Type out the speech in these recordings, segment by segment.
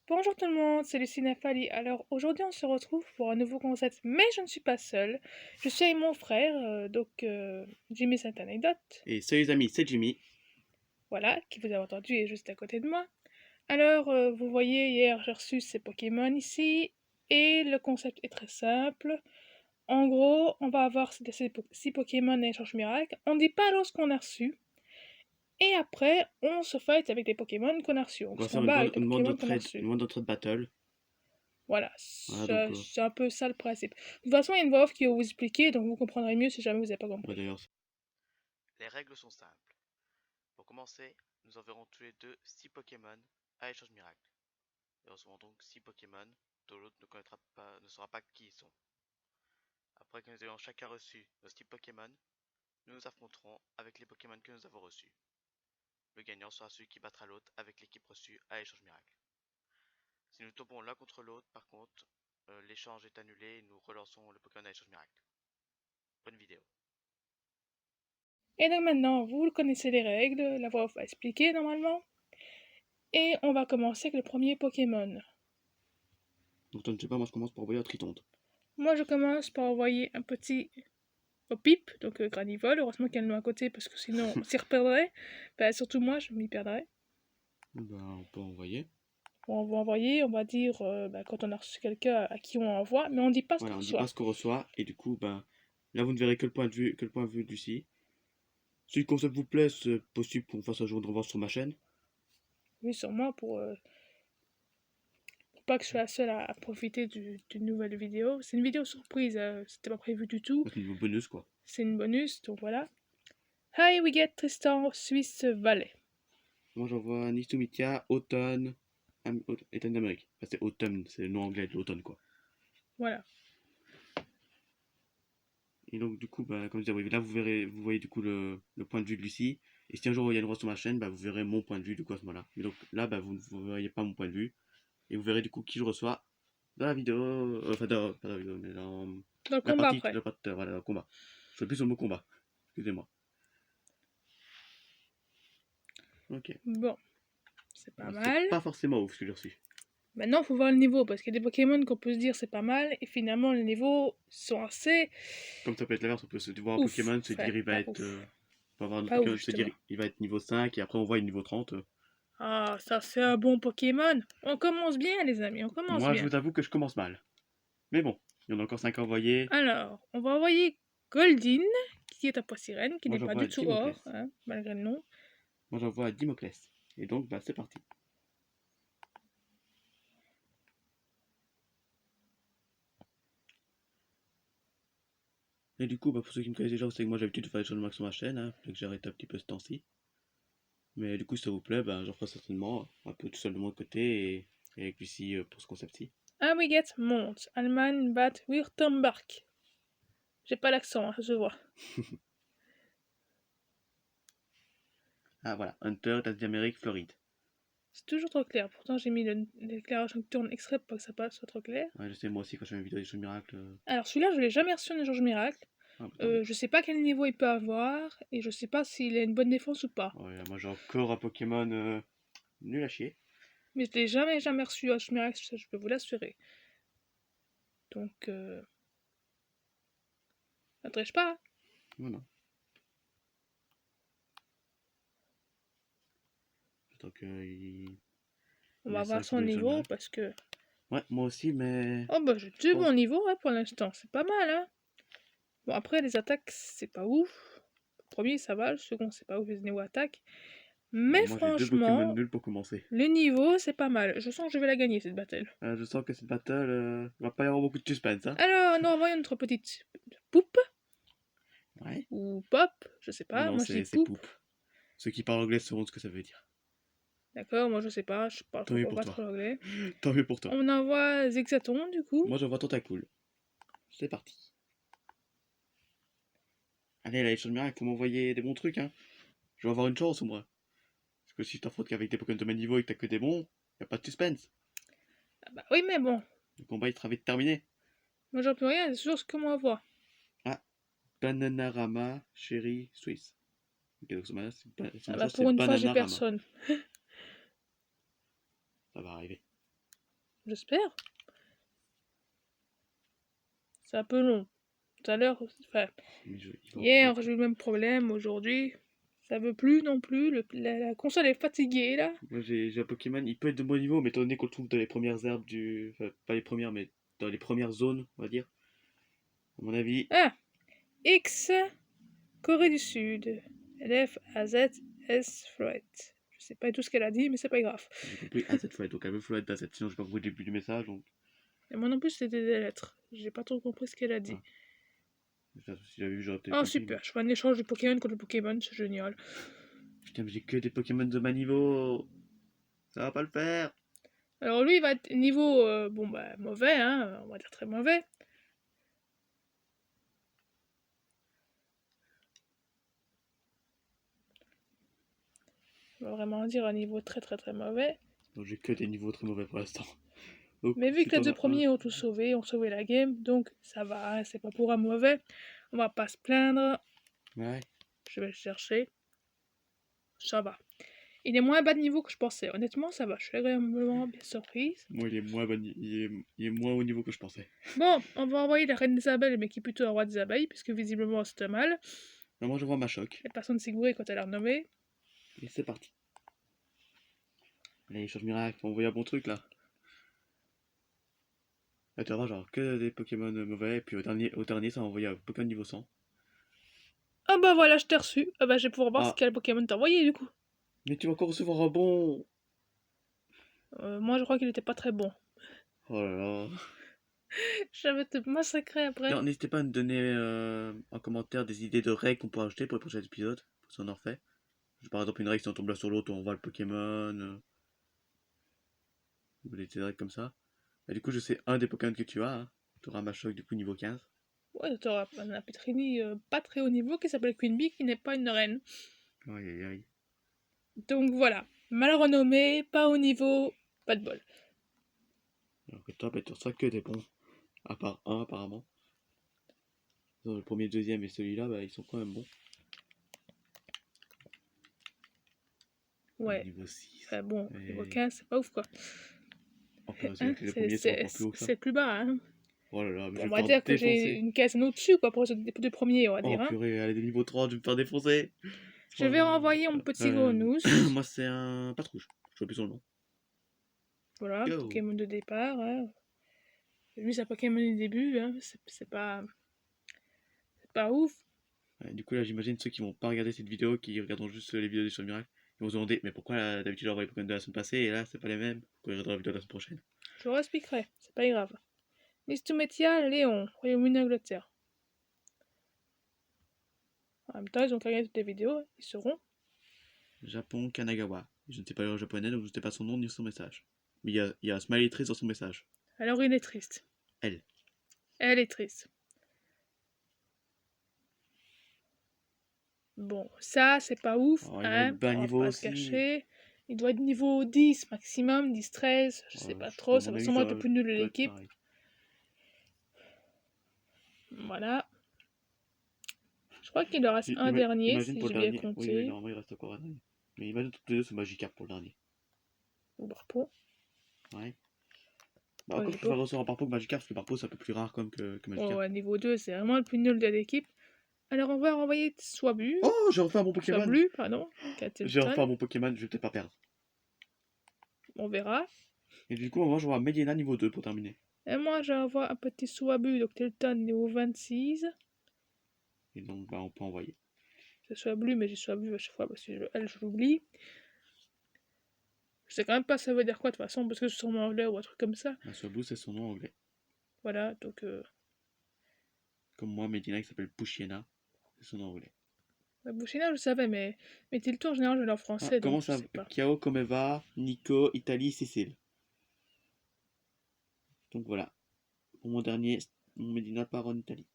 Bonjour tout le monde, c'est Lucine Fali. Alors aujourd'hui on se retrouve pour un nouveau concept, mais je ne suis pas seule. Je suis avec mon frère, Jimmy Sainte Anecdote, Et salut les amis, c'est Jimmy. voilà, qui vous avez entendu est juste à côté de moi. Alors vous voyez, hier j'ai reçu ces Pokémon ici, et le concept est très simple. En gros, on va avoir ces 6 Pokémon à échange miracle. On ne dit pas alors ce qu'on a reçu. Et après, on se fight avec les Pokémon qu'on a reçus. On On va se faire combat avec les une mode de Pokémon qu'on a trade, une reçus. mode de trade battle. Voilà, Voilà, c'est un peu ça le principe. De toute façon, il y a une voix off qui va vous expliquer, donc vous comprendrez mieux si jamais vous n'avez pas ouais, compris. d'ailleurs, Les règles sont simples. Pour commencer, nous enverrons tous les deux 6 Pokémon à échange miracle. Et recevons donc 6 Pokémon dont l'autre ne saura pas qui ils sont. Après que nous ayons chacun reçu nos 6 Pokémon, nous nous affronterons avec les Pokémon que nous avons reçus. Le gagnant sera celui qui battra l'autre avec l'équipe reçue à échange miracle. Si nous tombons l'un contre l'autre, par contre, l'échange est annulé et nous relançons le Pokémon à échange miracle. Bonne vidéo. Et donc maintenant, vous connaissez les règles, la voix off va expliquer normalement. Et on va commencer avec le premier Pokémon. donc je ne sais pas, moi je commence par envoyer un Tritonde. Moi, je commence par envoyer un petit Pipe, donc Granivol. Heureusement qu'il y a le nom à côté, parce que sinon on s'y reperdrait. Bah, surtout moi, je m'y perdrais. On peut envoyer. On va envoyer, on va dire quand on a reçu quelqu'un à qui on envoie, mais on dit pas ce Voilà, qu'on on ne dit pas reçoit. ce qu'on reçoit, et du coup, là vous ne verrez que le point de vue du si. Si le concept vous plaît, c'est possible qu'on fasse un jour de revanche sur ma chaîne. Oui, sur moi, pour pas que je sois la seule à profiter d'une nouvelle vidéo. C'est une vidéo surprise, c'était pas prévu du tout. C'est un niveau bonus quoi. C'est une bonus, donc voilà. Hi, we get Tristan Suisse Valley. Moi j'envoie Nistumitia, Automne, État d'Amérique. Enfin, c'est Autumn, c'est le nom anglais de l'automne quoi. Voilà. Et donc du coup, comme je disais, oui, là vous voyez du coup le point de vue de Lucie. Et si un jour il y a une roi sur ma chaîne, vous verrez mon point de vue du coup à ce moment-là. Et donc là, vous ne voyez pas mon point de vue. Et vous verrez du coup qui je reçois dans la vidéo. Enfin, pas dans la vidéo, mais dans Dans le la combat partie, après. voilà, dans le combat. Je fais plus sur le mot combat. Excusez-moi. Ok. Bon, c'est pas C'est mal. pas forcément ouf ce que j'ai reçu. Maintenant, faut voir le niveau, parce qu'il y a des Pokémon qu'on peut se dire c'est pas mal, et finalement les niveaux sont assez Comme ça peut être l'inverse, on peut se voir un ouf. Pokémon, se Enfin, dire il va pas être. ouf. On peut avoir un autre Pas ouf, Pokémon, se dire justement. il va être niveau 5, et après on voit une niveau 30. Ah, ça c'est un bon Pokémon. On commence bien, les amis, on commence Moi je bien. vous avoue que je commence mal. Mais bon, il y en a encore 5 à envoyer. Alors, on va envoyer Goldin, qui est un poissirène, qui Moi n'est pas j'envoie du tout or, Dimoclès. hein, malgré le nom. Moi j'envoie Dimoclès. Et donc c'est parti. Et du coup, pour ceux qui me connaissent déjà, vous savez que moi j'ai l'habitude de faire des choses de max sur ma chaîne, hein, que j'ai arrêté un petit peu ce temps-ci. Mais du coup, si ça vous plaît, j'en ferai certainement un peu tout seul de mon côté et avec Lucie pour ce concept-ci. Ah, we get Mont, Allemagne, Bad Württemberg. J'ai pas l'accent, hein, je vois. Ah voilà, Hunter, États d'Amérique, Floride. C'est toujours trop clair. Pourtant, j'ai mis l'éclairage nocturne extrait pour que ça passe soit trop clair. Ouais, je sais, moi aussi, quand je fais une vidéo des choses miracles. Alors, celui-là, je l'ai jamais reçu en échange miracle. Tant mieux. Je sais pas quel niveau il peut avoir, et je sais pas s'il a une bonne défense ou pas. Ouais, moi j'ai encore un Pokémon nul à chier. Mais je l'ai jamais reçu en échange miracle, ça, je peux vous l'assurer. Donc, ça triche pas, hein. Voilà. J'attends qu'il. On va Mais ça, voir il faut son donner le niveau, miracle. parce que... Ouais, moi aussi, mais. Oh, bah, j'ai Je deux pense. bons niveaux, hein, pour l'instant. C'est pas mal, hein. Bon, après, les attaques, c'est pas ouf. Le premier, ça va. Le second, c'est pas ouf, les niveau attaques. Bon, Mais moi j'ai deux Pokémon franchement, nuls pour commencer. le niveau, c'est pas mal. Je sens que je vais la gagner, cette battle. Je sens que cette battle, il va pas y avoir beaucoup de suspense, hein. Alors, nous envoyons notre petite poupe, Ouais. ou pop, je sais Non, pas. non, Moi, je dis c'est poupe. poupe. Ceux qui parlent anglais sauront ce que ça veut dire. D'accord, moi, je sais pas. Je parle Tant mieux pour pas trop toi. l'anglais. Tant mieux pour toi. On envoie Zexaton, du coup. Moi j'envoie Tentacool. C'est parti. Allez, la Légion de Miracle, faut m'envoyer des bons trucs, hein. Je vais avoir une chance, au moins. Parce que si je t'affronte qu'avec des Pokémon de même niveau et que t'as que des bons, y a pas de suspense. Ah bah oui, mais bon. Le combat il sera vite terminé. Moi, j'en peux rien, c'est toujours ce que moi voit. Ah, Bananarama, Chéri, Swiss. Ok, donc Ah ma bah chance pour c'est une fois, j'ai Bananarama. personne. Ça va arriver. J'espère. C'est un peu long. Tout à l'heure, enfin, Mais hier, j'ai eu le même problème. Aujourd'hui, ça veut plus non plus. La console est fatiguée là. Moi j'ai un Pokémon, il peut être de bon niveau, mais étant donné qu'on le trouve dans les premières herbes du. Enfin, pas les premières, mais dans les premières zones, on va dire. À mon avis, Ah, X, Corée du Sud. LF, AZ, S, Flight. Je sais pas tout ce qu'elle a dit, mais c'est pas grave. j'ai compris AZ Flight, donc elle veut Flight d'AZ, sinon j'ai pas compris le début du message, donc. Et moi non plus, c'était des lettres. J'ai pas trop compris ce qu'elle a dit. Ah. Si j'avais vu, j'aurais peut-être Oh compris. super, je fais un échange de Pokémon contre le Pokémon, c'est génial. Putain, mais j'ai que des Pokémon de bas niveau. Ça va pas le faire. Alors lui, il va être niveau, bon bah mauvais, hein, on va dire très mauvais. On va vraiment dire un niveau très très très mauvais. Donc j'ai que des niveaux très mauvais pour l'instant. Donc, Mais vu si que les t'en deux as un. premiers ont tout sauvé, ont sauvé la game, donc ça va, hein, c'est pas pour un mauvais. On va pas se plaindre. Ouais. Je vais le chercher. Ça va. Il est moins bas de niveau que je pensais. Honnêtement, ça va. Je suis agréablement bien surprise. Moi, il est moins haut niveau que je pensais. Bon, on va envoyer la reine des abeilles, mais qui est plutôt un roi des abeilles, puisque visiblement c'était mal. Alors, moi, je vois ma choc. La personne s'est gourée quand elle a renommé. Et c'est parti. Allez, échange miracle, faut envoyer un bon truc là. Là, tu vas voir, genre que des Pokémon mauvais, et puis au dernier ça va envoyer un Pokémon niveau 100. Ah bah voilà, je t'ai reçu. Ah bah je vais pouvoir voir ce Ah, quel Pokémon t'as envoyé du coup. mais tu vas encore recevoir un bon. Moi je crois qu'il était pas très bon. Oh là là. Je vais te massacrer après. Non, n'hésitez pas à nous donner en commentaire des idées de règles qu'on pourra ajouter pour les prochains épisodes, si on en refait. Par exemple, une règle, si on tombe là sur l'autre, on voit le Pokémon, ou des règles comme ça. Et du coup, je sais un des Pokémon que tu as, hein. Tu auras ma choc du coup niveau 15. Ouais, t'auras un Petrini pas très haut niveau qui s'appelle Queen Bee qui n'est pas une reine. Aïe aïe aïe. Donc voilà. Mal renommé, pas haut niveau, pas de bol. Alors que toi, bah, tu reçois que des bons. À part un apparemment. Dans le premier, deuxième et celui-là, bah, ils sont quand même bons. Ouais. Niveau 6. Enfin bon, Aïe, niveau aïe. 15, c'est pas ouf quoi. Oh, putain, c'est Hein, vrai que les premiers sont encore plus hauts que ça. c'est plus bas. Hein. Oh là là, mais Bon, je vais on me va faire dire que j'ai défoncer. une quinzaine au-dessus quoi pour les deux premiers, on va Oh dire. Hein. purée, allez, des niveau 30, je vais me faire défoncer. Je vais renvoyer mon petit Gronous. Moi, c'est un patrouche. Je vois plus son nom. Voilà, Go. Pokémon de départ. Hein. Lui, c'est un Pokémon du début. Hein. C'est pas ouf. Ouais, du coup, là, j'imagine ceux qui vont pas regarder cette vidéo, qui regarderont juste les vidéos des Show Miracle, ils vont se demander, mais pourquoi d'habitude j'ai envoyé les Pokémon de la semaine passée et là, c'est pas les mêmes? Pourquoi ils regardera la vidéo de la semaine prochaine? Je leur expliquerai, c'est pas grave. Mistumetia, Léon, Royaume-Uni, Angleterre. En même temps, ils ont regardé toutes les vidéos, ils sauront. Japon, Kanagawa. Je ne sais pas le japonais, donc je ne sais pas son nom ni son message. Mais il y a un smiley triste dans son message. Alors il est triste. Elle. Elle est triste. Bon, ça, c'est pas ouf, Oh, il va hein, être bas on va niveau pas se aussi. cacher. Il doit être niveau 10 maximum, 10, 13, je sais pas trop, À ça mon va avis, sûrement être ça le plus nul de doit être l'équipe. pareil. Voilà. Je crois qu'il en reste un dernier, Imagine si pour le j'ai bien dernier. Oui, oui, compté. normalement, il reste encore un dernier. Mais imagine toutes les deux, c'est Magikarp pour le dernier. Ou Barpo. Ouais. Bah, Ouais, encore, j'ai je pas. préfère recevoir Barpo que Magikarp, parce que Barpo, c'est un peu plus rare comme que Ouais, Magikarp. ouais, niveau 2, c'est vraiment le plus nul de l'équipe. Alors on va renvoyer Swabu. Oh, j'ai refait un bon Pokémon! Swablu, pardon. J'ai refait Catilton. un bon Pokémon, je vais peut-être pas perdre. On verra. Et du coup, moi, je vois Medina niveau 2 pour terminer. Et moi, j'envoie un petit Swabu, donc Tilton niveau 26. Et donc, bah, on peut envoyer. C'est Swablu, mais j'ai Swabu à chaque fois parce que je l'oublie. Je sais quand même pas ça veut dire quoi de toute façon, parce que c'est sûrement anglais ou un truc comme ça. Un Swablu, c'est son nom anglais. Voilà, donc. Comme moi, Medina qui s'appelle Pushiena, c'est son nom anglais. Bouchina, je savais, mais Tilton en général, je l'ai en Ah, français, donc comment je ça? sais pas. Kiao, Komeva, Nico, Italie, Cécile. Donc voilà. Pour mon dernier, mon Medina part en Italie.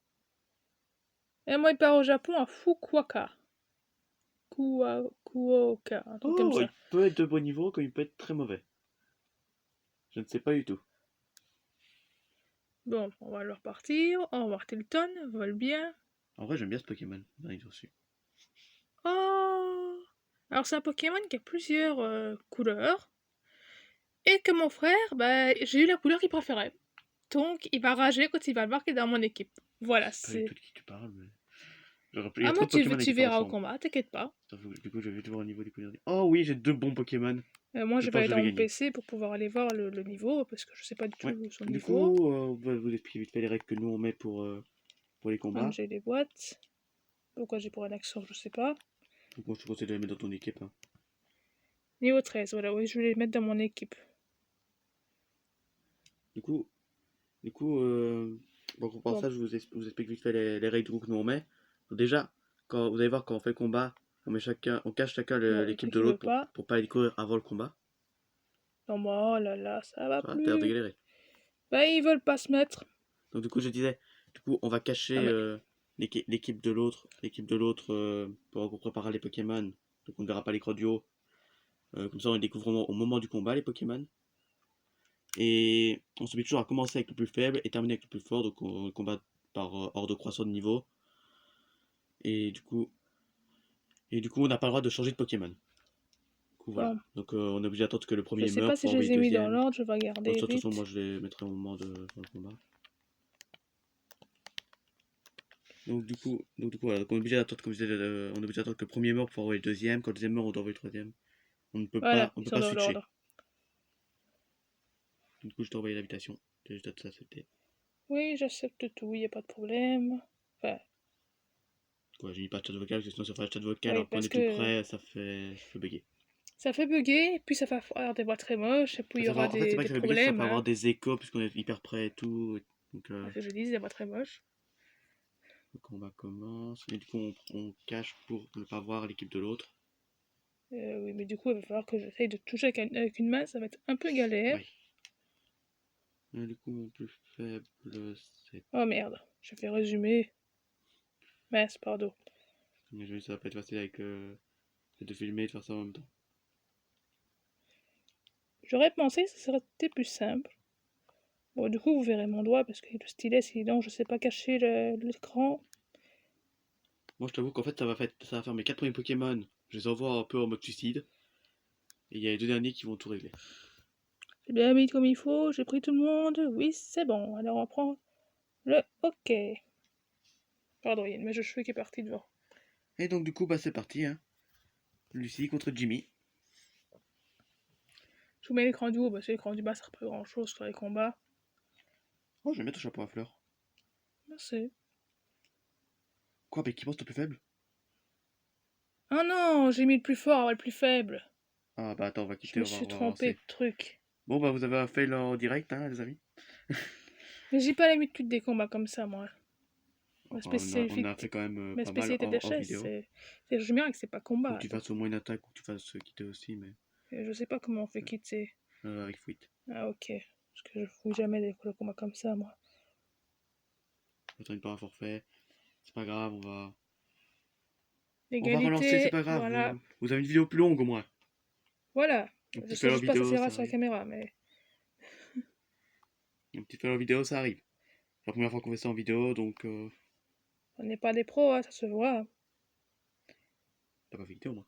Et moi, il part au Japon à Fukuoka. Kuoka, un truc comme Oh, ça. il peut être de bon niveau comme il peut être très mauvais. Je ne sais pas du tout. Bon, on va le repartir. Au revoir Tilton, vole bien. En vrai, j'aime bien ce Pokémon. Dernier reçu. Oh! Alors c'est un Pokémon qui a plusieurs couleurs. Et que mon frère, bah, j'ai eu la couleur qu'il préférait. Donc, il va rager quand il va voir qu'il est dans mon équipe. Voilà, Je sais pas du tout c'est... de qui tu parles, mais. Il y a Ah, trop moi, de Pokémon tu avec verras différentes au formes. combat, t'inquiète pas. Attends, du coup, je vais te voir au niveau du dernier. Oh oui, j'ai 2 bons Pokémon. Moi, Je je vais pense aller que je dans vais mon gagner. PC pour pouvoir aller voir le niveau, parce que je sais pas du Ouais. tout son Du niveau. coup, on va vous expliquer vite fait les règles que nous on met pour les combats. J'ai les boîtes. Pourquoi j'ai pour un accent, je sais pas. Donc, moi, je te conseille de les mettre dans ton équipe, hein. Niveau 13, voilà, oui, je vais les mettre dans mon équipe. Du coup, donc pour Bon, ça, vous explique vite fait les règles du coup que nous on met. Donc déjà, quand vous allez voir quand on fait le combat, on cache chacun bon, il l'équipe de qui veut l'autre pas. pour pas les découvrir avant le combat. Non, moi, oh là là, ça va Ça va, t'as l'air de plus. galérer. Bah, ils veulent pas se mettre. Donc du coup, je disais, du coup, on va Ah, cacher mais l'équipe de l'autre pour qu'on prépare les Pokémon. Donc on ne verra pas l'écran du haut. Comme ça, on les découvre au moment du combat, les Pokémon. Et on se met toujours à commencer avec le plus faible et terminer avec le plus fort. Donc on combat par ordre croissant de niveau. Et du coup, on n'a pas le droit de changer de Pokémon. Du coup, voilà. bon, Donc on est obligé d'attendre que le je premier sais meure pas pour si je envoyer les le ai mis dans deuxième. l'ordre, je vais Bon, de regarder toute façon, moi vite. je les mettrai au moment de dans le combat. Voilà. Donc, on est obligé d'attendre, comme je disais, on est obligé d'attendre que le premier meurt pour envoyer le deuxième. Quand le deuxième meurt, on doit envoyer le troisième. Voilà, On ne ils peut sont pas dans switcher. l'ordre. Du coup, je t'ai envoyé l'invitation. J'ai juste à tout accepter. Oui, j'accepte tout, y a pas de problème. Enfin, Quoi, j'ai mis pas de chat vocal parce que sinon, ça fait un chat vocal oui, alors qu'on parce est tout que près, ça fait bugger. ça fait bugger, puis ça va faire des voix très moches, et puis il y aura En fait, c'est pas que des ça fait bugger, ça problèmes, fait avoir hein. des échos puisqu'on est hyper près et tout. Donc, Parce que je dis, des voix très moches. le combat commence. Et du coup, on cache pour ne pas voir l'équipe de l'autre. Oui, mais du coup, il va falloir que j'essaye de toucher avec une main, ça va être un peu galère. Oui. Et du coup, mon plus faible, c'est. Oh merde, je fais résumer. Mince, pardon. Mais ça va pas être facile avec de filmer et de faire ça en même temps. J'aurais pensé que ça serait été plus simple. Bon, du coup, vous verrez mon doigt, parce que le stylet, sinon, je sais pas cacher l'écran. Moi, je t'avoue qu'en fait, ça va faire mes 4 premiers Pokémon. Je les envoie un peu en mode suicide. Et il y a les 2 derniers qui vont tout régler. J'ai bien mis comme il faut, j'ai pris tout le monde. Oui, c'est bon. Alors, on prend le OK. Pardon, il y a une mèche de cheveux qui est partie devant. Et donc, du coup, bah, c'est parti, hein. Lucie contre Jimmy. Je vous mets l'écran du haut, parce que l'écran du bas, ça sert pas grand chose sur les combats. Oh, je vais mettre ton chapeau à fleurs. Merci. Quoi, mais qui pense le plus faible? Oh non, j'ai mis le plus fort avant le plus faible. Ah, bah, attends, on va Je quitter, me suis on va trompé avancer. de truc. Bon, bah, vous avez un fail en direct, hein, les amis. Mais j'ai pas l'habitude des combats comme ça, moi. Ma Enfin, on a spécialité, fait quand même ma pas mal spécialité de en chaise, vidéo. c'est je mets que c'est pas Faut que combat. tu Donc, fasses au moins une attaque ou que tu fasses quitter aussi, mais je sais pas comment on fait quitter. avec Fouit. Ah ok. Parce que je fous jamais des combats comme ça, moi. Attends, pas un forfait. C'est pas grave, on va relancer, c'est L'égalité, pas grave. voilà. Vous avez une vidéo plus longue au moins. Voilà. Un Je petit sais fail en juste pas si ça vidéo, s'ira ça sur la arrive. caméra, mais... Un petit fail en vidéo, ça arrive. C'est la première fois qu'on fait ça en vidéo, donc On n'est pas des pros, hein, ça se voit. t'as pas fait quitter au moins.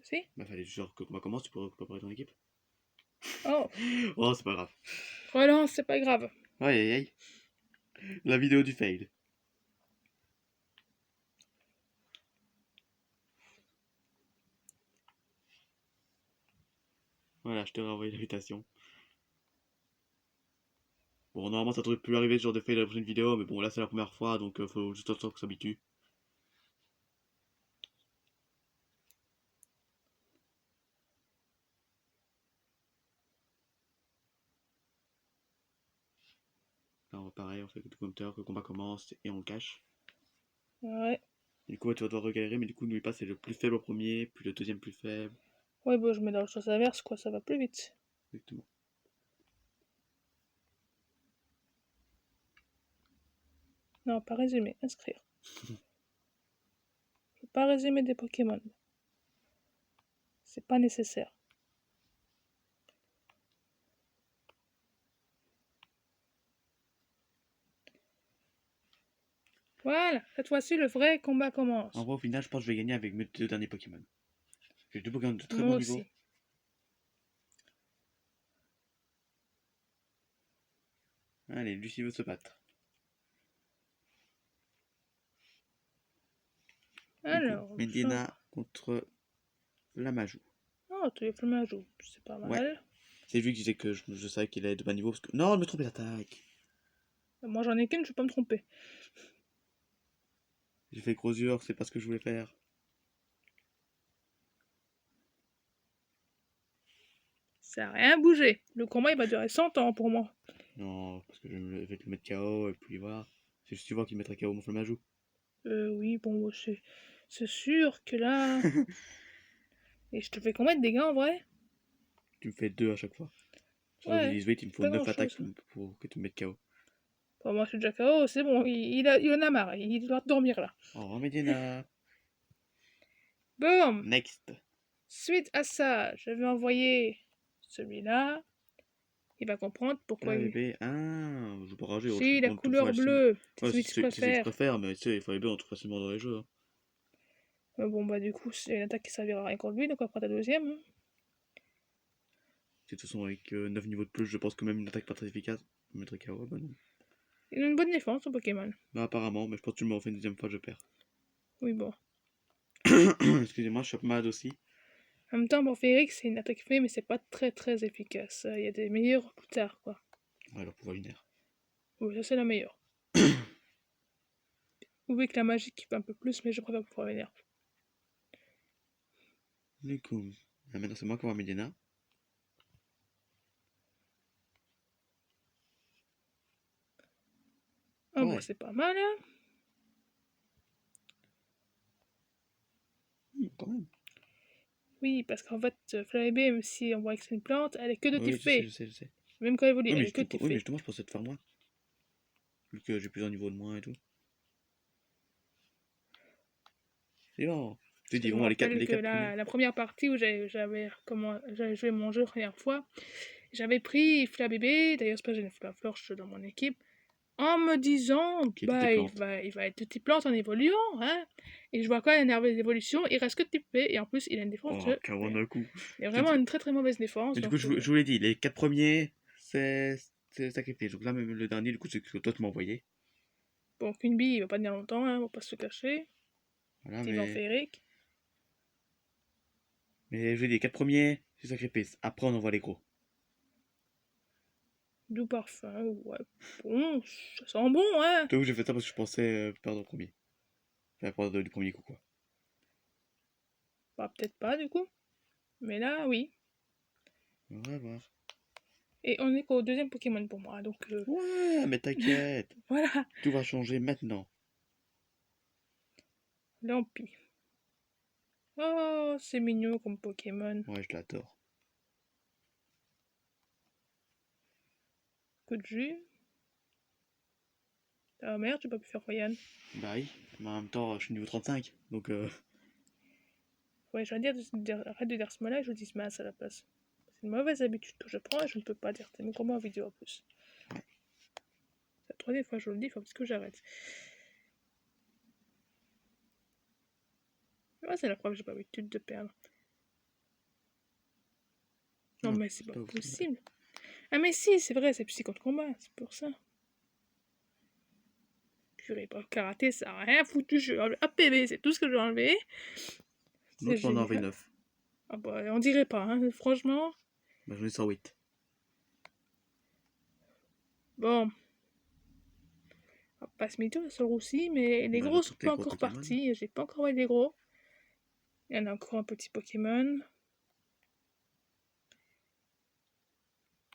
Si? Bah fallait genre que combat commence, tu pourrais préparer ton équipe. Oh, Oh, c'est pas grave. relance, c'est pas grave. Aïe aïe aïe. La vidéo du fail. Voilà, je te renvoie l'invitation. Bon, normalement, ça devrait plus arriver ce genre de fail dans la prochaine vidéo, mais bon, là, c'est la première fois, donc faut juste attendre qu'on s'habitue. Là, pareil, on fait le compteur, que le combat commence et on le cache. Ouais. Et du coup, ouais, tu vas devoir regalérer, mais du coup, n'oublie pas, c'est le plus faible au premier, puis le deuxième plus faible. Ouais, bon, je mets dans le sens inverse, quoi, ça va plus vite. Exactement. Non, pas résumer, inscrire. Je veux pas résumer des Pokémon. C'est pas nécessaire. Voilà, cette fois-ci, le vrai combat commence. En vrai, au final, je pense que je vais gagner avec mes 2 derniers Pokémon. J'ai 2 Pokémon de très Moi bon niveau. aussi. Allez, Lucie veut se battre. Du coup, Alors, Medina contre Lamajou. oh, tu es Flamajou, c'est pas Ouais. mal. C'est lui qui disait que je savais qu'il allait de bas niveau parce que. Non, je me trompais d'attaque. Moi j'en ai qu'une, je vais pas me tromper. J'ai fait gros yeux, c'est pas ce que je voulais faire. Ça a rien bougé. Le combat il va durer 100 ans pour moi. Non, parce que je vais le mettre KO et puis voilà. C'est juste tu vois qu'il mettrait KO mon Flamajou. Oui, bon, c'est sûr que là. Et je te fais combien de dégâts en vrai? Tu me fais 2 à chaque fois. Sur Ouais, Release Weight, il me faut pas 9 grand attaques chose. pour que tu me mettes KO. Bon, moi je suis déjà KO, c'est bon, il en a marre, il doit dormir là. Au revoir, Medina. Boum! Next. Suite à ça, je vais envoyer celui-là. Il va comprendre pourquoi Là, il. bébé. Ah, je veux pas rager, je Si, la comprends tout couleur facilement. bleue, c'est Ouais, celui que je c'est celui que je préfère. préfère, mais tu sais, il faut bébé, on trouve facilement dans les jeux. Hein. Bon, bah, du coup, c'est une attaque qui servira à rien contre lui, donc on va prendre la deuxième. Hein. De toute façon, avec 9 niveaux de plus, je pense que même une attaque pas très efficace me mettrait KO. Bah non. Il a une bonne défense, son Pokémon. Bah apparemment, mais je pense que tu me refais une deuxième fois, je perds. Oui, bon. Excusez-moi, je suis un peu malade aussi. En même temps, pour Félix, c'est une attaque fait, mais c'est pas très très efficace. Il y a des meilleurs plus tard, quoi. Ouais, leur pouvoir lunaire. Oui, ça c'est la meilleure. Ou avec la magie qui fait un peu plus, mais je préfère pouvoir vénère. Du coup, maintenant c'est moi qui vais voir Medina. Ah, bah, Ouais, c'est pas mal, hein. quand même. Oui, parce qu'en fait, Flabébé, même si on voit que c'est une plante, elle est que de type Oui, je sais, fée. je sais, je sais. Même quand elle évolue, Oui, elle mais, est que de type oui, mais fée. justement, je pensais te faire moins. Vu que j'ai plusieurs niveaux de moins et tout. C'est bon. Je te Parce que dis, je me bon, rappelle les que 4 premiers. la première partie où j'avais joué mon jeu la première fois, j'avais pris Flabébé, d'ailleurs c'est pas j'ai une Florche dans mon équipe, en me disant, Qui était tes bah plantes. il va être de type plante en évoluant, hein. Et je vois quand il a une évolution, il reste que de type fée, et en plus il a une défense Oh, de Kawan fer. d'un coup. Il a Je te vraiment dis. une très très mauvaise défense, Mais du coup, donc je vous l'ai dit, les 4 premiers, c'est sacrifié. Donc là, même le dernier, du coup, c'est ce que toi tu m'as envoyé. bon, qu'une bille il va pas tenir longtemps, hein, on va pas se le cacher. Voilà, Petit vent féerique. mais je vous ai dit, les 4 premiers, c'est sacrifice. Après, on envoie les gros. Doux parfum, ouais. Bon, ça sent bon, hein. Toi, j'ai fait ça parce que je pensais perdre au premier. Enfin, perdre du premier coup, quoi. Bah, peut-être pas, du coup. Mais là, oui. On va voir. Et on est qu'au deuxième Pokémon pour moi, donc Ouais, mais t'inquiète. voilà. Tout va changer maintenant. Lampi. Oh, c'est mignon comme Pokémon. Ouais, je l'adore. Coup de jus. Ah merde, j'ai pas pu faire Royan. Bah oui, mais en même temps, je suis niveau 35. Donc, Ouais, je vais arrête de dire ce mot-là et je dis Smash à la place. C'est une mauvaise habitude que je prends et je ne peux pas dire tes mots en vidéo en plus. C'est la troisième fois que je le dis, il faut que j'arrête. Ouais, c'est la preuve que j'ai pas l'habitude de perdre. Non, non, mais c'est c'est pas pas ouf. possible. Ah, mais si, c'est vrai, c'est psy contre combat, c'est pour ça. Purée, pas le karaté, ça a rien foutu. Je vais enlever APB, c'est tout ce que j'ai enlevé. C'est L'autre, on en avait génial. 9. Ah bah, on dirait pas, hein, franchement. Bah, j'en ai 108. Bon, on va pas se mytho sur le roussi, mais les Bah, gros sont j'attends tes pas gros encore Pokémon. partis. J'ai pas encore envoyé les gros. Il y en a encore un petit Pokémon.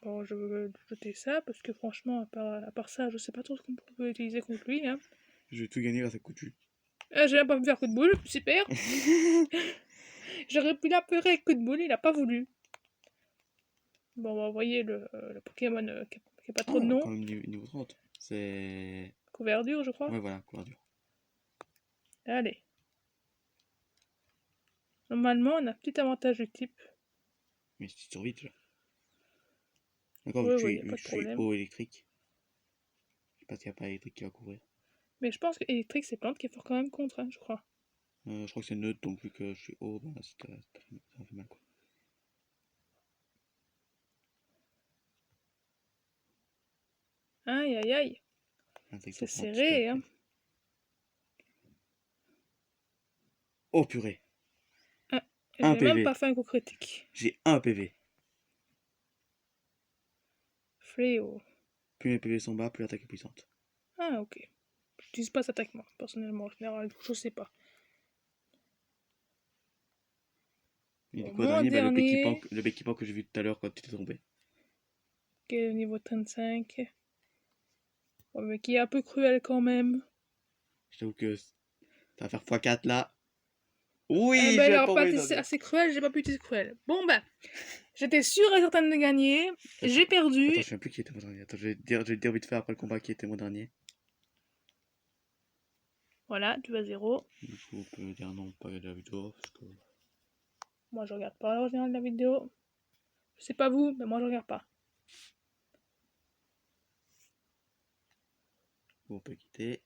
Bon, je veux jeter ça parce que franchement, à part ça, je sais pas trop ce qu'on peut utiliser contre lui. Hein. Je vais tout gagner grâce à coup de jus. J'ai même pas me faire coup de boule, super. J'aurais pu l'apeurer avec coup de boule, il a pas voulu. Bon, on va envoyer le Pokémon qui a pas trop de Ah, nom. quand même niveau 30. C'est. Couverture, je crois. Ouais, voilà, couverture. Allez. Normalement, on a un petit avantage du type. Mais si tu sors vite, là. D'accord, Oui, oui, y a vu pas que de je suis problème. haut électrique. Je sais pas s'il n'y a pas électrique qui va couvrir. Mais je pense que électrique, c'est plante qui est fort quand même contre, hein, je crois. Je crois que c'est neutre, donc vu que je suis haut, bah, ça fait mal, quoi. Aïe, aïe, aïe. C'est serré, hein. Oh purée. J'ai Un même PV. pas fait un coup critique. J'ai 1 PV. Fléau. Plus mes PV sont bas, plus l'attaque est puissante. Ah, ok. J'utilise pas cet attaque, moi, personnellement. En général, je sais pas. Et Bon, du coup, au mon dernier, dernier, le équipement que j'ai vu tout à l'heure quand tu t'es tombé. qui est au niveau 35. Ouais, mais qui est un peu cruel quand même. Je t'avoue que ça va faire x4 là. Eh Oui, ben, je il vais aura pas pas envoyer été ça. assez cruel, j'ai pas pu utiliser cruel. Bon, bah, j'étais sûre et certaine de gagner. J'ai perdu. Attends, je sais plus qui était mon dernier. Attends, je vais te dire vite fait après le combat qui était mon dernier. Voilà, tu vas 0. Du coup, on peut dire non, pas regarder la vidéo. Parce que... Moi, je regarde pas en général la vidéo. Je sais pas vous, mais moi, je regarde pas. Bon, on peut quitter.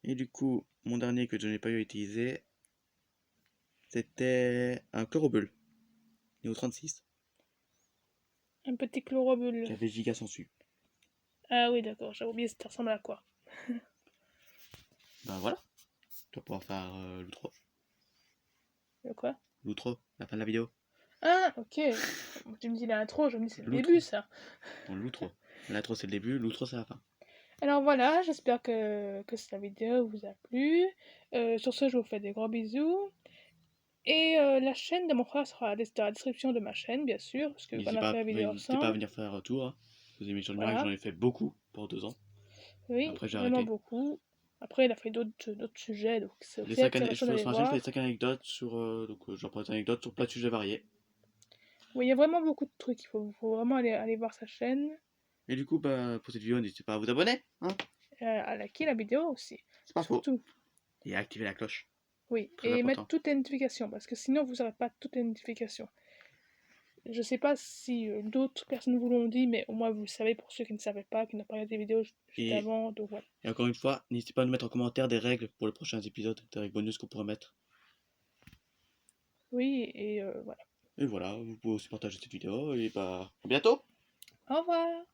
Et du coup, mon dernier que je n'ai pas eu à utiliser, c'était un Chlorobule, niveau 36, Un petit chlorobule. qui avait giga sensu. Ah oui, d'accord, j'avais oublié, ça ressemble à quoi? Ben voilà, tu vas pouvoir faire l'outro. Le quoi? L'outro, la fin de la vidéo. Ah, ok. Tu me dis l'intro, je me dis c'est le L'outro. début, ça. Non, l'outro. L'intro c'est le début, l'outro c'est la fin. Alors voilà, j'espère que cette vidéo vous a plu. Sur ce, je vous fais des gros bisous. Et la chaîne de mon frère sera dans la description de ma chaîne, bien sûr, parce qu'on a fait la vidéo N'hésitez pas à ensemble. venir faire un tour. Hein. Vous aimez sur le miracle, Voilà, j'en ai fait beaucoup pour 2 ans. oui, Après j'ai vraiment arrêté. beaucoup. Après, il a fait d'autres sujets, donc c'est Les aussi 5 intéressant d'aller sur ma chaîne, je fais voir. les 5 anecdotes sur. J'en prends des anecdotes sur plein de sujets variés. Oui, il y a vraiment beaucoup de trucs, faut vraiment aller voir sa chaîne. Et du coup, bah, pour cette vidéo, n'hésitez pas à vous abonner. Hein. À liker la vidéo aussi, C'est pas faux. surtout. Et à activer la cloche. Oui, Très et mettre important. toutes les notifications, parce que sinon vous n'aurez pas toutes les notifications. Je sais pas si d'autres personnes vous l'ont dit, mais au moins vous le savez pour ceux qui ne savaient pas, qui n'ont pas regardé des vidéos juste Et, avant, donc voilà. et encore une fois, n'hésitez pas à nous mettre en commentaire des règles pour les prochains épisodes, des règles bonus qu'on pourrait mettre. Oui, et voilà. Et voilà, vous pouvez aussi partager cette vidéo. Et bah, à bientôt! Au revoir!